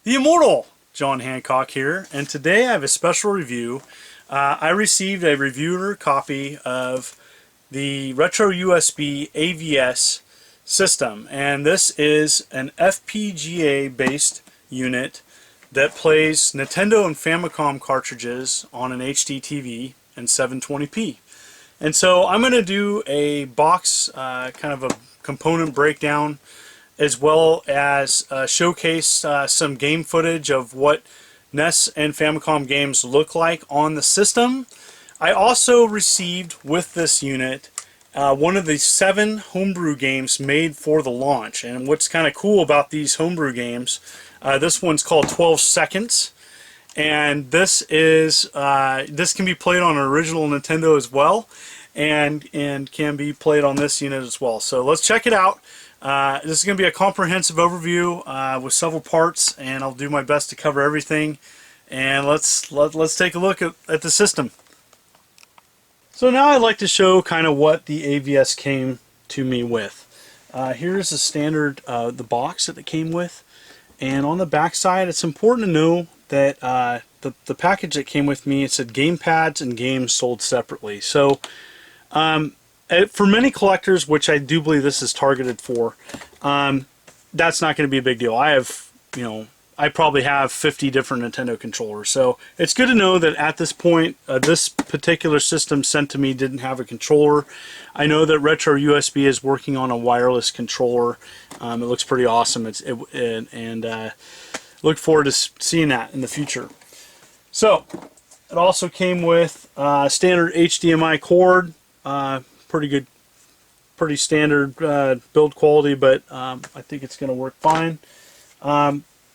The immortal John Hancock here, and today I have a special review. I received a reviewer copy of the RetroUSB AVS system, and this is an FPGA based unit that plays Nintendo and Famicom cartridges on an HD TV in 720p. And so I'm going to do a box, kind of a component breakdown, as well as showcase some game footage of what NES and Famicom games look like on the system. I also received with this unit one of the 7 homebrew games made for the launch. And what's kind of cool about these homebrew games, this one's called 12 Seconds. And this is this can be played on an original Nintendo as well, and can be played on this unit as well. So let's check it out. This is going to be a comprehensive overview with several parts, and I'll do my best to cover everything. And let's take a look at the system. So now I'd like to show kind of what the AVS came to me with. Here's the standard the box that it came with, and on the back side, it's important to know that the package that came with me, it said gamepads and games sold separately. So for many collectors, which I do believe this is targeted for, that's not going to be a big deal. I have, I probably have 50 different Nintendo controllers. So it's good to know that at this point, this particular system sent to me didn't have a controller. I know that RetroUSB is working on a wireless controller. It looks pretty awesome. Look forward to seeing that in the future. So it also came with standard HDMI cord. Pretty good, pretty standard build quality, but I think it's going to work fine.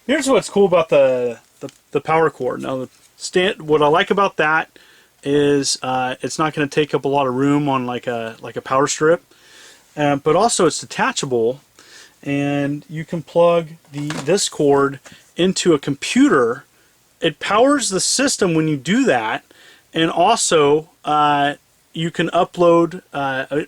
Here's what's cool about the power cord. Now, what I like about that is it's not going to take up a lot of room on like a power strip, but also it's detachable, and you can plug this cord into a computer. It powers the system when you do that, and also you can upload,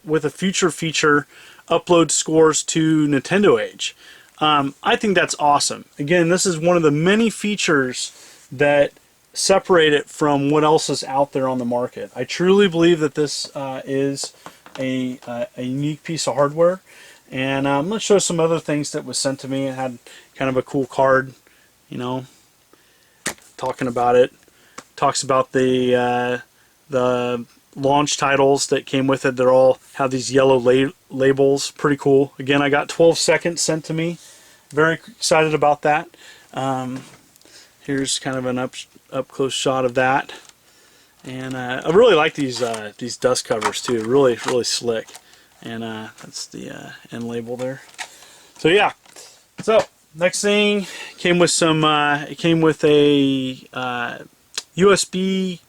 with a future feature, upload scores to Nintendo Age. I think that's awesome. Again, this is one of the many features that separate it from what else is out there on the market. I truly believe that this is a unique piece of hardware. And I'm going to show some other things that was sent to me. It had kind of a cool card, talking about it. Talks about the launch titles that came with it. They're all have these yellow labels. Pretty cool. Again, I got 12 Seconds sent to me. Very excited about that. Here's kind of an up close shot of that. And I really like these dust covers too. Really slick. And that's the end label there. So yeah. So next thing came with some. It came with a USB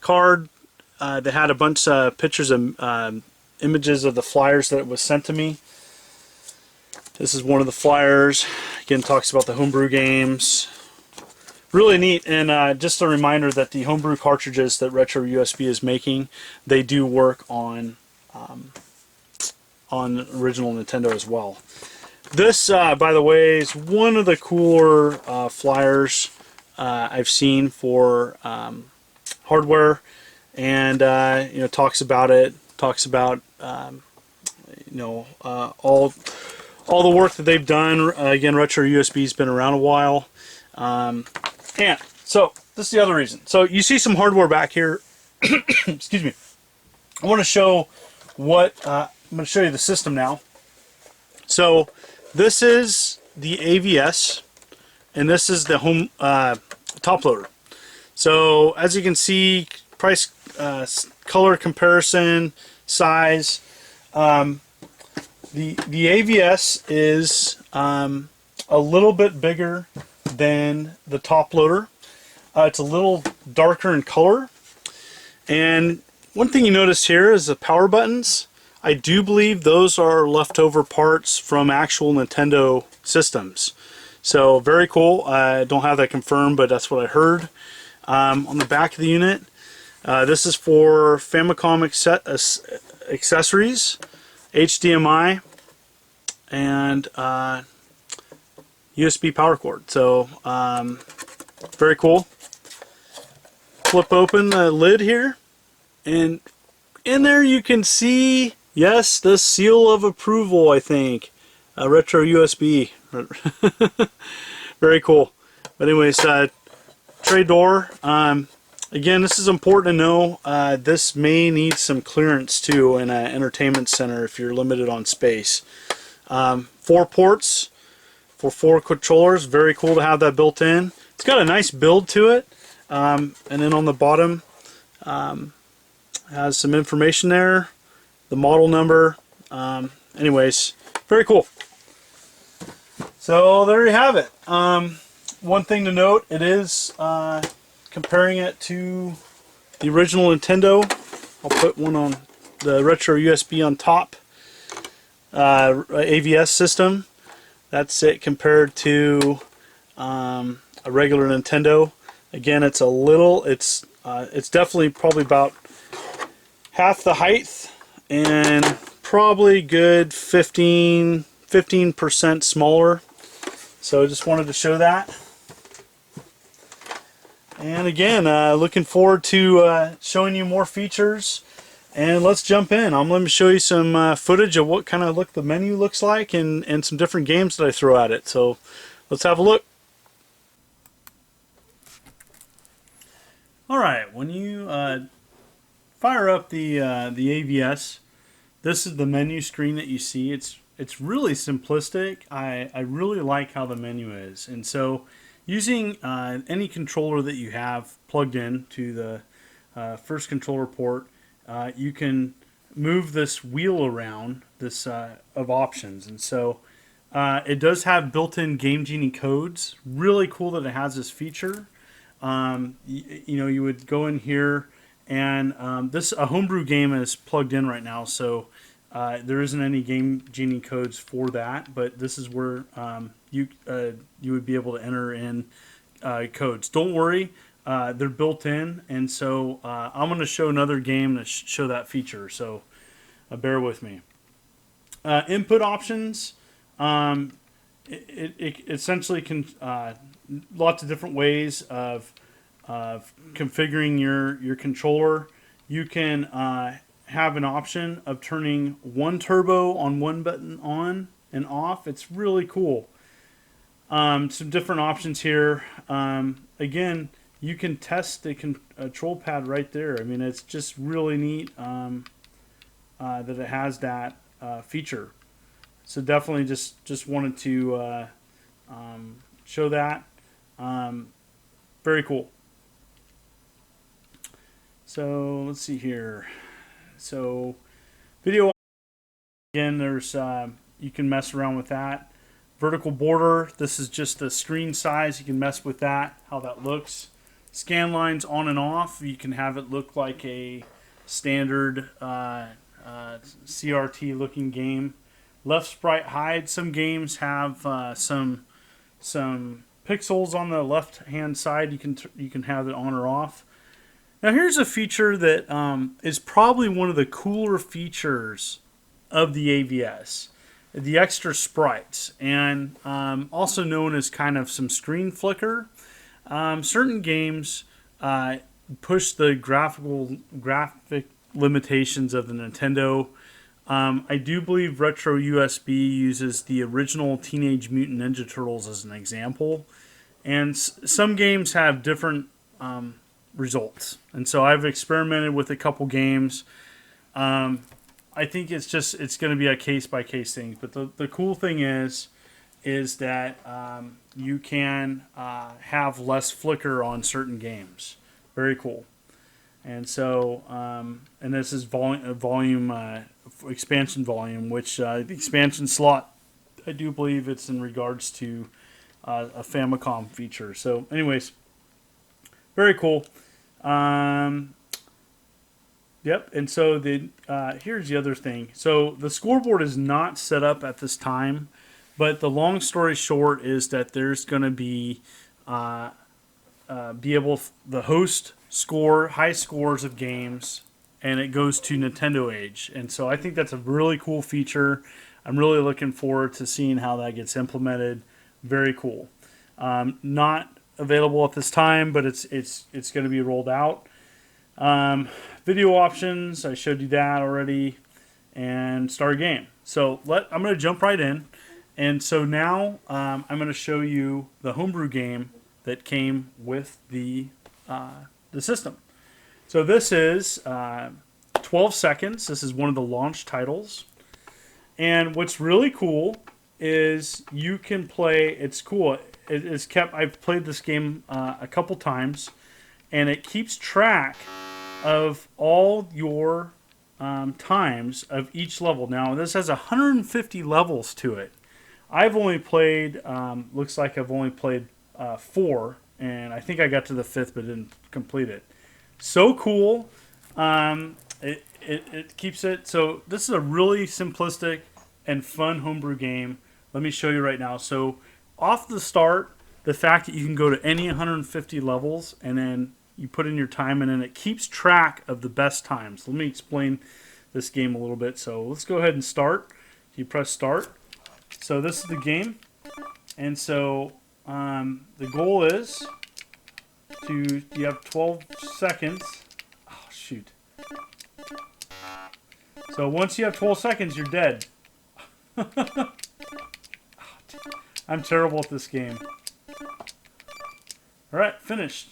card. They had a bunch of pictures of images of the flyers that was sent to me. This is one of the flyers. Again, talks about the homebrew games. Really neat, and just a reminder that the homebrew cartridges that RetroUSB is making, they do work on original Nintendo as well. This, by the way, is one of the cooler flyers I've seen for hardware. And talks about it. Talks about all the work that they've done. Again, RetroUSB's been around a while, and so this is the other reason. So you see some hardware back here. Excuse me. I want to show what I'm going to show you the system now. So this is the AVS, and this is the home top loader. So as you can see, price, color comparison, size. The AVS is a little bit bigger than the top loader. It's a little darker in color. And one thing you notice here is the power buttons. I do believe those are leftover parts from actual Nintendo systems. So very cool. I don't have that confirmed, but that's what I heard. On the back of the unit, this is for Famicom accessories, HDMI, and USB power cord. So very cool. Flip open the lid here, and in there you can see, yes, the seal of approval, I think. Retro USB. Very cool. But anyways, tray door. Again, this is important to know. This may need some clearance too in an entertainment center if you're limited on space. 4 ports for 4 controllers. Very cool to have that built in. It's got a nice build to it. And then on the bottom has some information there, the model number. Anyways, very cool. So there you have it. One thing to note, it is comparing it to the original Nintendo. I'll put one on the Retro USB on top. AVS system. That's it compared to a regular Nintendo. Again, it's a little, it's definitely probably about half the height and probably good 15% smaller. So I just wanted to show that. And again, looking forward to showing you more features. And let's jump in. I'm going to show you some footage of what kind of look the menu looks like and some different games that I throw at it. So let's have a look. Alright, when you fire up the AVS, this is the menu screen that you see. It's really simplistic. I really like how the menu is. And so using any controller that you have plugged in to the first controller port, you can move this wheel around this of options. And so it does have built-in Game Genie codes. Really cool that it has this feature. You know, you would go in here and a homebrew game is plugged in right now, so there isn't any Game Genie codes for that, but this is where you would be able to enter in codes. Don't worry, they're built in, and so I'm going to show another game to show that feature, so bear with me. Input options, it essentially can lots of different ways of configuring your controller. You can have an option of turning one turbo on one button on and off. It's really cool. Some different options here. Again, you can test the control pad right there. I mean, it's just really neat that it has that feature. So definitely just wanted to show that. Very cool. So let's see here. So video, again, there's you can mess around with that. Vertical border, this is just the screen size. You can mess with that, how that looks. Scan lines on and off, you can have it look like a standard CRT looking game. Left sprite hide, some games have some pixels on the left hand side. You can have it on or off. Now here's a feature that is probably one of the cooler features of the AVS. The extra sprites, and also known as kind of some screen flicker. Certain games push the graphic limitations of the Nintendo. I do believe Retro USB uses the original Teenage Mutant Ninja Turtles as an example, and some games have different results. And so I've experimented with a couple games. I think it's going to be a case-by-case thing. But the cool thing is that you can have less flicker on certain games. Very cool. And so, and this is volume expansion volume, which the expansion slot, I do believe it's in regards to a Famicom feature. So, anyways, very cool. Yep, and so here's the other thing. So the scoreboard is not set up at this time, but the long story short is that there's going to be the host score high scores of games, and it goes to Nintendo Age. And so I think that's a really cool feature. I'm really looking forward to seeing how that gets implemented. Very cool. Not available at this time, but it's going to be rolled out. Video options, I showed you that already, and start a game. So I'm going to jump right in. And so now I'm going to show you the homebrew game that came with the system. So this is 12 Seconds. This is one of the launch titles. And what's really cool is you can play, it's cool, I've played this game a couple times, and it keeps track of all your times of each level. Now this has 150 levels to it. I've only played, looks like I've only played 4, and I think I got to the 5th but didn't complete it. So cool. It keeps it, so this is a really simplistic and fun homebrew game. Let me show you right now. So off the start, the fact that you can go to any 150 levels and then you put in your time and then it keeps track of the best times. Let me explain this game a little bit. So let's go ahead and start. You press start. So this is the game. And so the goal is you have 12 seconds. Oh, shoot. So once you have 12 seconds, you're dead. I'm terrible at this game. Alright, finished.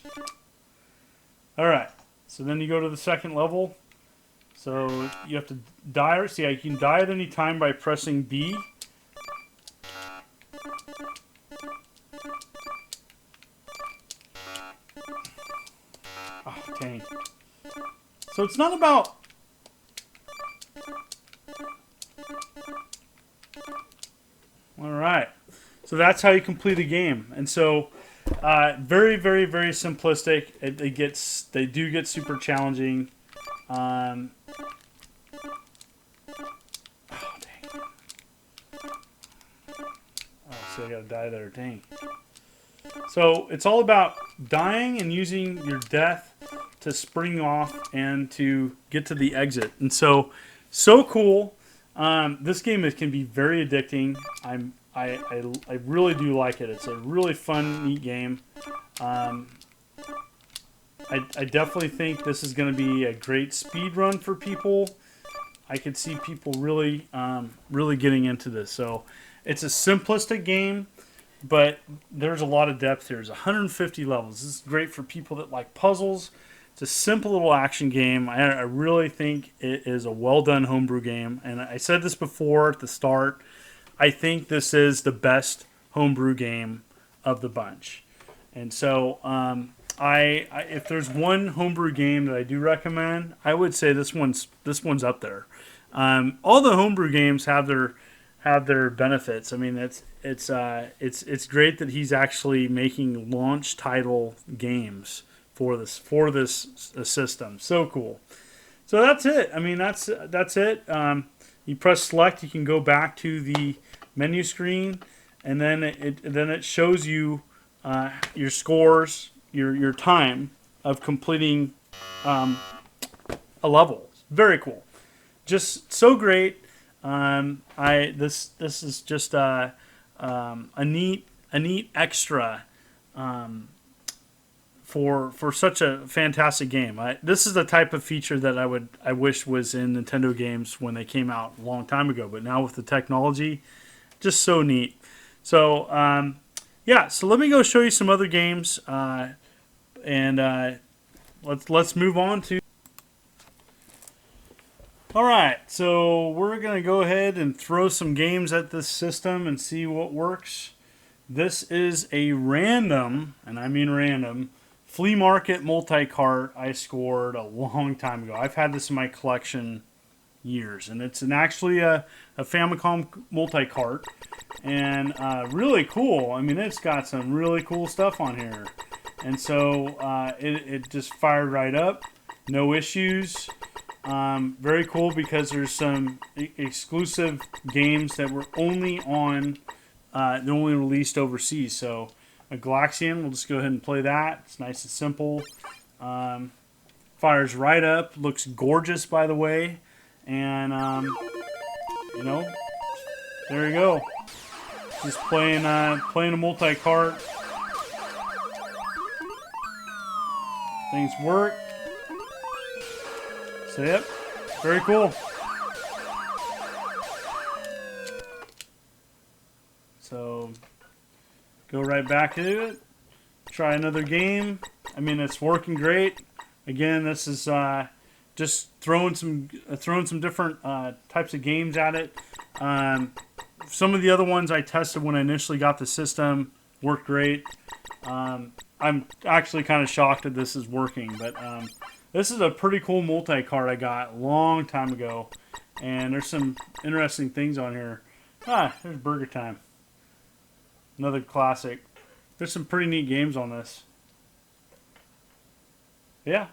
Alright, so then you go to the second level. So you have to die. See, you can die at any time by pressing B. Oh, dang. So it's not about... Alright, so that's how you complete a game. And so, very, very, very simplistic. They do get super challenging. Oh, dang. Oh, so I gotta die there, dang. So, it's all about dying and using your death to spring off and to get to the exit. And so cool. This game can be very addicting. I really do like it. It's a really fun, neat game. I definitely think this is going to be a great speed run for people. I could see people really, really getting into this. So it's a simplistic game, but there's a lot of depth here. There's 150 levels. This is great for people that like puzzles. It's a simple little action game. I really think it is a well-done homebrew game. And I said this before at the start. I think this is the best homebrew game of the bunch. And so if there's one homebrew game that I do recommend, I would say this one's up there. All the homebrew games have their benefits. I mean, it's great that he's actually making launch title games for this system. So cool. So that's it. I mean, that's it. You press select, you can go back to the menu screen, and then it shows you your scores, your time of completing a level. Very cool. Just so great. This is just a neat extra. For such a fantastic game. This is the type of feature that I wish was in Nintendo games when they came out a long time ago, but now with the technology, just so neat. So yeah, so let me go show you some other games, and let's move on to. All right, so we're gonna go ahead and throw some games at this system and see what works. This is a random, and I mean random, flea market multicart I scored a long time ago. I've had this in my collection years, and it's actually a Famicom multicart, and really cool. I mean, it's got some really cool stuff on here, and so it just fired right up, no issues. Very cool because there's some exclusive games that were only on, they're only released overseas. So a Galaxian, we'll just go ahead and play that. It's nice and simple. Fires right up, looks gorgeous by the way, and you know, there you go. Just playing a multi-cart. Things work. So yep, very cool. So go right back into it. Try another game. I mean, it's working great. Again, this is just throwing some different types of games at it. Some of the other ones I tested when I initially got the system worked great. I'm actually kind of shocked that this is working, but this is a pretty cool multi-cart I got a long time ago, and there's some interesting things on here. There's Burger Time. Another classic. There's some pretty neat games on this. Yeah.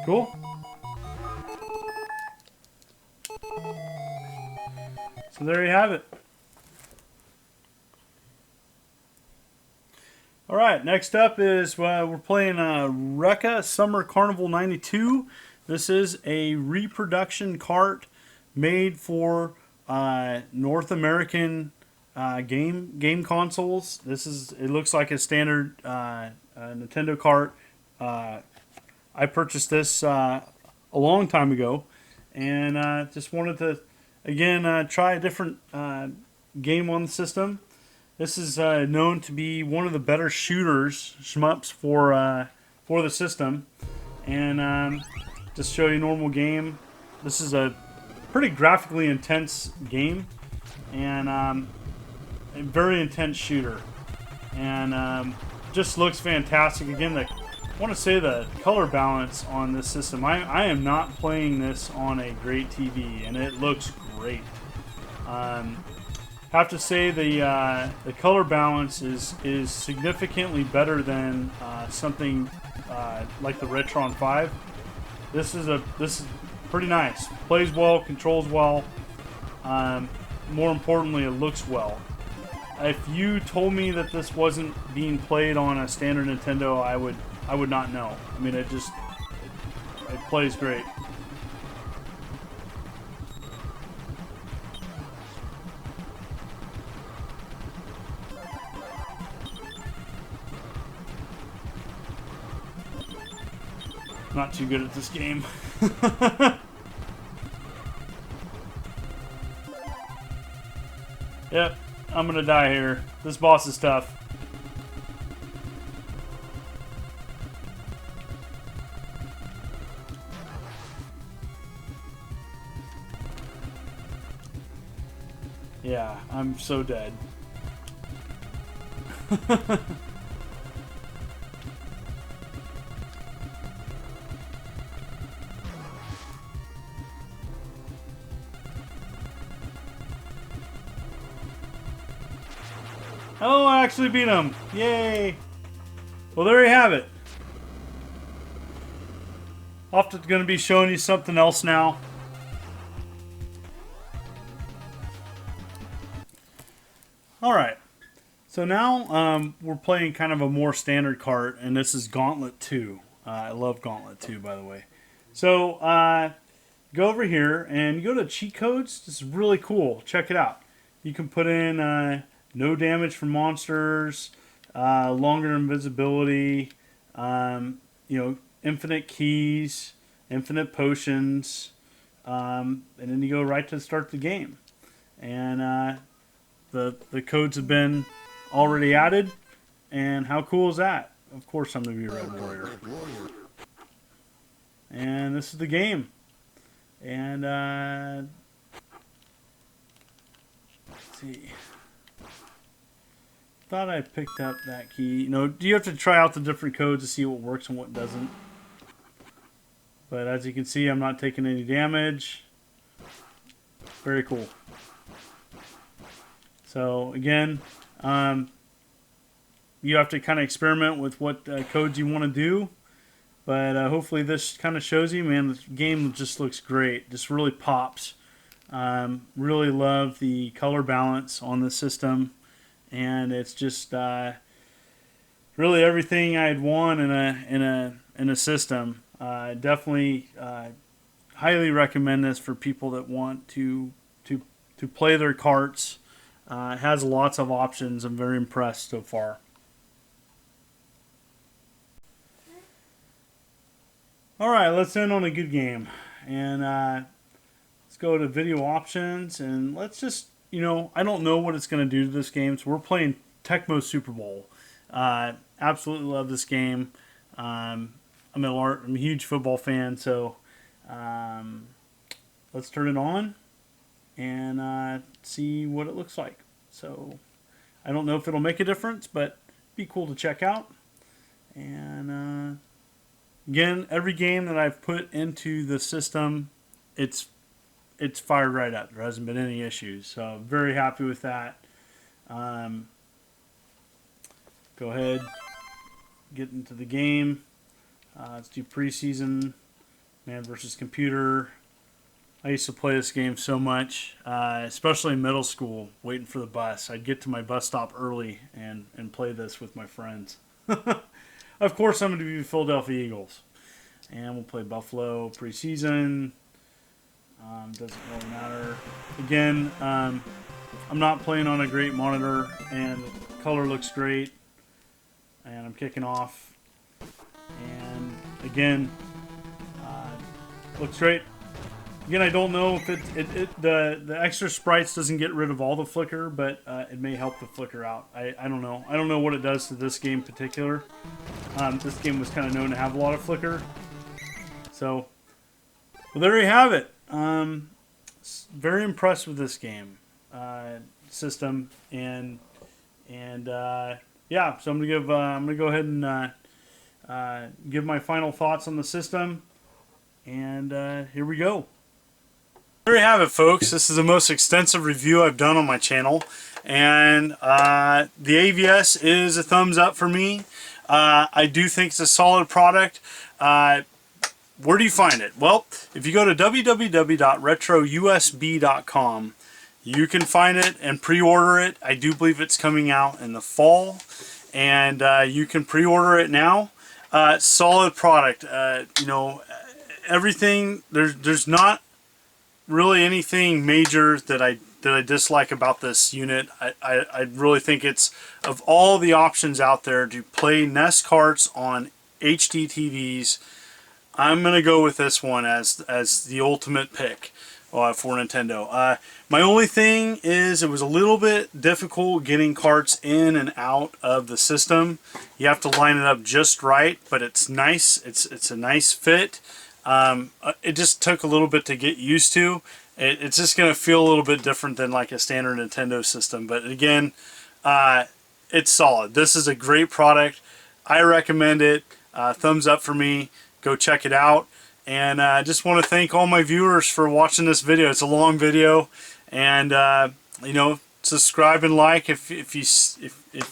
Cool. So there you have it. Alright, next up is we're playing Recca Summer Carnival 92. This is a reproduction cart made for North American game consoles. It looks like a standard Nintendo cart. I purchased this a long time ago, and just wanted to again try a different game on the system. This is known to be one of the better shmups for the system, and just show you a normal game. This is a pretty graphically intense game, and a very intense shooter, and just looks fantastic. Again, I want to say the color balance on this system. I am not playing this on a great TV, and it looks great. Have to say the color balance is significantly better than something like the Retron 5. This is pretty nice. Plays well, controls well. More importantly, it looks well. If you told me that this wasn't being played on a standard Nintendo, I would not know. I mean, it plays great. Not too good at this game. Yep, I'm gonna die here. This boss is tough. Yeah, I'm so dead. Oh, I actually beat him. Yay. Well, there you have it. Off to going to be showing you something else now. Alright. So now we're playing kind of a more standard cart, and this is Gauntlet II. I love Gauntlet II, by the way. So go over here and you go to cheat codes. This is really cool. Check it out. You can put in no damage from monsters, longer invisibility, infinite keys, infinite potions, and then you go right to start the game. And the codes have been already added, and how cool is that? Of course I'm going to be a Red Warrior. And this is the game. And let's see. Thought I picked up that key. You have to try out the different codes to see what works and what doesn't. But as you can see, I'm not taking any damage. Very cool. So again, you have to kind of experiment with what codes you want to do. But hopefully this kind of shows you, man, the game just looks great. Just really pops. Really love the color balance on the system. And it's just really everything I'd want in a system. Definitely highly highly recommend this for people that want to play their carts. It has lots of options. I'm very impressed so far. Alright, let's end on a good game. And let's go to video options, and let's just, I don't know what it's going to do to this game. So we're playing Tecmo Super Bowl. Absolutely love this game. I'm a huge football fan, so let's turn it on and see what it looks like. So I don't know if it'll make a difference, but it'd be cool to check out. And again, every game that I've put into the system, it's fired right up. There hasn't been any issues, so I'm very happy with that. Go ahead, get into the game. Let's do preseason, man versus computer. I used to play this game so much, especially in middle school, waiting for the bus. I'd get to my bus stop early and play this with my friends. Of course, I'm going to be Philadelphia Eagles. And we'll play Buffalo preseason. Doesn't really matter. Again, I'm not playing on a great monitor, and the color looks great. And I'm kicking off. And again, looks great. Again, I don't know if the extra sprites doesn't get rid of all the flicker, but it may help the flicker out. I don't know. I don't know what it does to this game in particular. This game was kind of known to have a lot of flicker. So, well, there you have it. Very impressed with this game system, and yeah. So I'm gonna go ahead and give my final thoughts on the system, and here we go. There you have it, folks. This is the most extensive review I've done on my channel, and the AVS is a thumbs up for me. I do think it's a solid product. Where do you find it? Well, if you go to www.RetroUSB.com, you can find it and pre-order it. I do believe it's coming out in the fall, and you can pre-order it now. Solid product. Everything, there's not really anything major that I dislike about this unit. I really think it's, of all the options out there to play NES carts on HD TVs, I'm going to go with this one as the ultimate pick for Nintendo. My only thing is it was a little bit difficult getting carts in and out of the system. You have to line it up just right, but it's nice. It's a nice fit. It just took a little bit to get used to. It's just going to feel a little bit different than like a standard Nintendo system. But again, it's solid. This is a great product. I recommend it. Thumbs up for me. Go check it out. And I just want to thank all my viewers for watching this video. It's a long video. And, subscribe and like if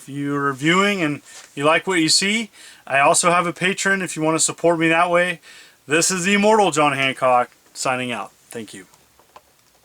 you're viewing and you like what you see. I also have a Patreon if you want to support me that way. This is the immortal John Hancock signing out. Thank you.